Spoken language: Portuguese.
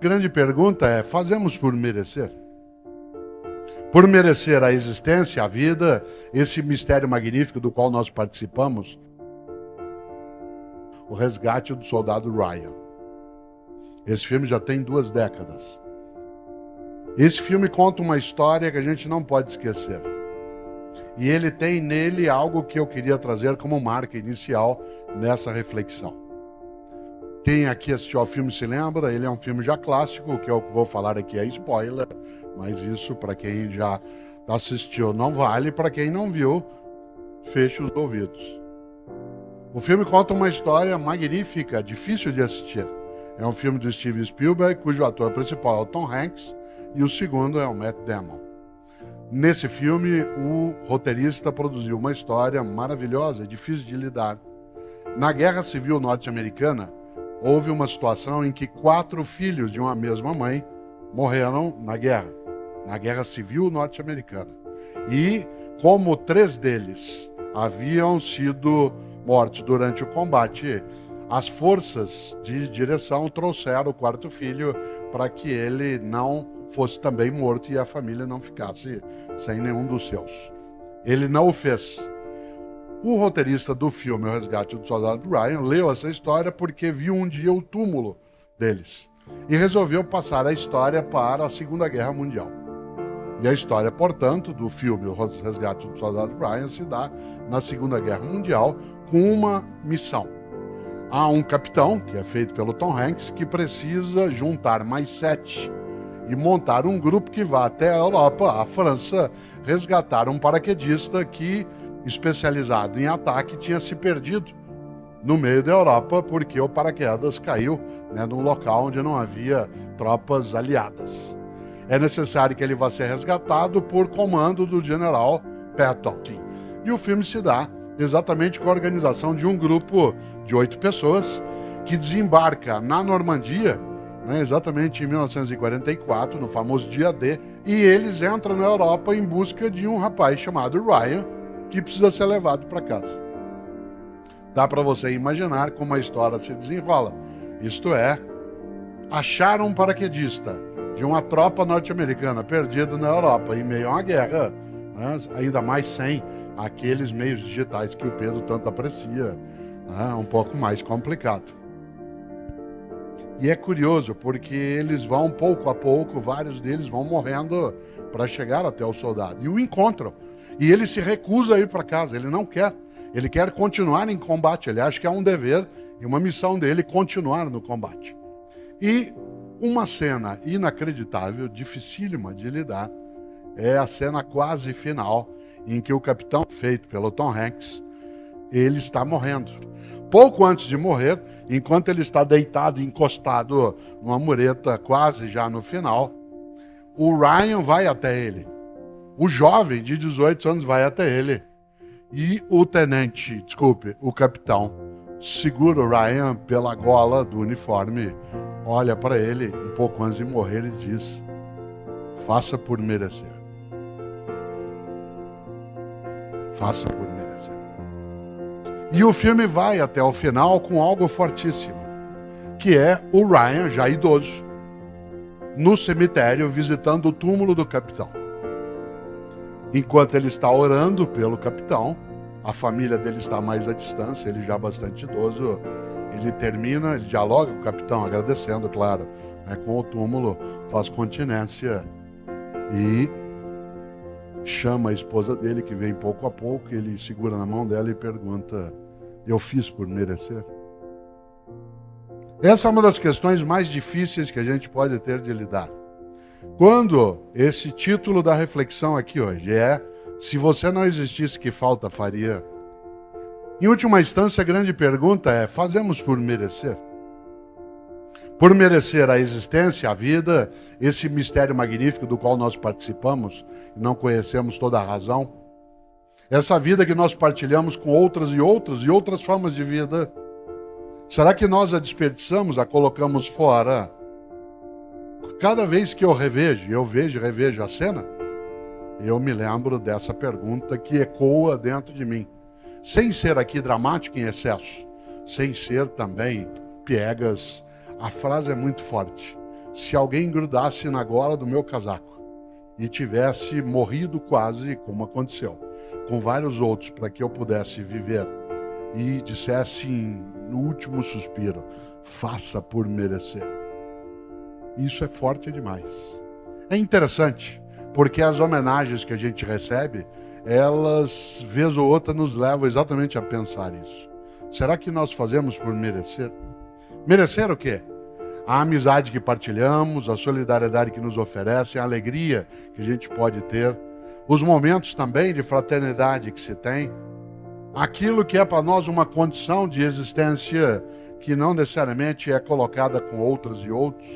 Grande pergunta é: fazemos por merecer? Por merecer a existência, a vida, esse mistério magnífico do qual nós participamos, o resgate do soldado Ryan. Esse filme já tem 2 décadas. Esse filme conta uma história que a gente não pode esquecer. E ele tem nele algo que eu queria trazer como marca inicial nessa reflexão. Quem aqui assistiu ao filme se lembra, ele é um filme já clássico, o que eu vou falar aqui é spoiler, mas isso para quem já assistiu não vale, para quem não viu, feche os ouvidos. O filme conta uma história magnífica, difícil de assistir. É um filme do Steven Spielberg, cujo ator principal é o Tom Hanks, e o segundo é o Matt Damon. Nesse filme, o roteirista produziu uma história maravilhosa, difícil de lidar. Na Guerra Civil Norte-Americana, houve uma situação em que 4 filhos de uma mesma mãe morreram na Guerra Civil Norte-Americana. E como 3 deles haviam sido mortos durante o combate, as forças de direção trouxeram o 4º filho para que ele não fosse também morto e a família não ficasse sem nenhum dos seus. Ele não o fez. O roteirista do filme O Resgate do Soldado Ryan leu essa história porque viu um dia o túmulo deles e resolveu passar a história para a Segunda Guerra Mundial. E a história, portanto, do filme O Resgate do Soldado Ryan se dá na Segunda Guerra Mundial com uma missão. Há um capitão, que é feito pelo Tom Hanks, que precisa juntar mais 7 e montar um grupo que vá até a Europa, a França, resgatar um paraquedista que, especializado em ataque, tinha se perdido no meio da Europa porque o paraquedas caiu num local onde não havia tropas aliadas. É necessário que ele vá ser resgatado por comando do general Patton. E o filme se dá exatamente com a organização de um grupo de 8 pessoas que desembarca na Normandia, exatamente em 1944, no famoso dia D, e eles entram na Europa em busca de um rapaz chamado Ryan, que precisa ser levado para casa. Dá para você imaginar como a história se desenrola. Isto é, achar um paraquedista de uma tropa norte-americana perdido na Europa em meio a uma guerra, ainda mais sem aqueles meios digitais que o Pedro tanto aprecia, um pouco mais complicado. E é curioso porque eles vão pouco a pouco, vários deles vão morrendo para chegar até o soldado e o encontram. E ele se recusa a ir para casa, ele não quer. Ele quer continuar em combate, ele acha que é um dever e uma missão dele continuar no combate. E uma cena inacreditável, dificílima de lidar, é a cena quase final, em que o capitão, feito pelo Tom Hanks, ele está morrendo. Pouco antes de morrer, enquanto ele está deitado, encostado numa mureta, quase já no final, o Ryan vai até ele. O jovem de 18 anos vai até ele. E o capitão, segura o Ryan pela gola do uniforme, olha para ele um pouco antes de morrer e diz: faça por merecer. Faça por merecer. E o filme vai até o final com algo fortíssimo, que é o Ryan, já idoso, no cemitério visitando o túmulo do capitão. Enquanto ele está orando pelo capitão, a família dele está mais à distância, ele já bastante idoso, ele termina, ele dialoga com o capitão, agradecendo, claro, com o túmulo, faz continência e chama a esposa dele, que vem pouco a pouco, ele segura na mão dela e pergunta: eu fiz por merecer? Essa é uma das questões mais difíceis que a gente pode ter de lidar. Quando esse título da reflexão aqui hoje é: se você não existisse, que falta faria? Em última instância, a grande pergunta é: fazemos por merecer? Por merecer a existência, a vida, esse mistério magnífico do qual nós participamos e não conhecemos toda a razão? Essa vida que nós partilhamos com outras e outras formas de vida, será que nós a desperdiçamos, a colocamos fora? Cada vez que eu vejo e revejo a cena, eu me lembro dessa pergunta que ecoa dentro de mim. Sem ser aqui dramático em excesso, sem ser também piegas, a frase é muito forte. se alguém grudasse na gola do meu casaco e tivesse morrido quase, como aconteceu, com vários outros, para que eu pudesse viver, e dissesse no último suspiro, faça por merecer. Isso é forte demais. É interessante, porque as homenagens que a gente recebe, elas, vez ou outra, nos levam exatamente a pensar isso. Será que nós fazemos por merecer? Merecer o quê? A amizade que partilhamos, a solidariedade que nos oferecem, a alegria que a gente pode ter, os momentos também de fraternidade que se tem, aquilo que é para nós uma condição de existência que não necessariamente é colocada com outras e outros.